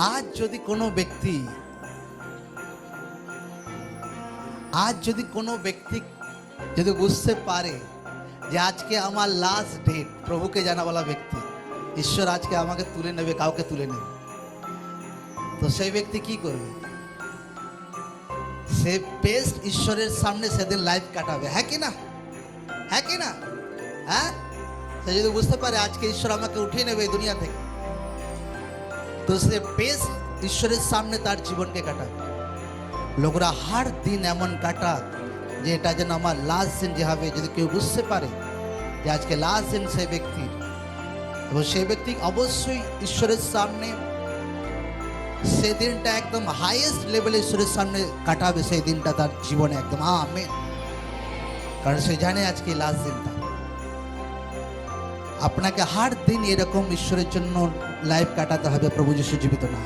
আজ যদি কোনো ব্যক্তি যদি বুঝতে পারে যে আজকে আমার লাস্ট ডেট, প্রভুকে জানাওয়ালা ব্যক্তি, ঈশ্বর আজকে আমাকে তুলে নেবে, কাউকে তুলে নেবে, তো সেই ব্যক্তি কি করবে? সে বেস্ট ঈশ্বরের সামনে সেদিন লাইফ কাটাবে। হ্যাঁ কি না? হ্যাঁ কি না? হ্যাঁ, সে যদি বুঝতে পারে আজকে ঈশ্বর আমাকে উঠিয়ে নেবে এই দুনিয়া থেকে, তো সে বেস্ট ঈশ্বরের সামনে তার জীবনকে কাটাবে। লোকরা হার দিন এমন কাটাক যে এটা যেন আমার লাস্ট দিন যে হবে, যদি কেউ বুঝতে পারে যে আজকে লাস্ট দিন সেই ব্যক্তির, এবং সেই ব্যক্তি অবশ্যই ঈশ্বরের সামনে সেই দিনটা একদম হাইয়েস্ট লেভেলে ঈশ্বরের সামনে কাটাবে, সেই দিনটা তার জীবনে একদম আমেন। কারণ সে জানে আজকে লাস্ট দিনটা। আপনাকে হার দিন এরকম ঈশ্বরের জন্য লাইফ কাটাতে হবে, প্রভু যিশু জীবিত না।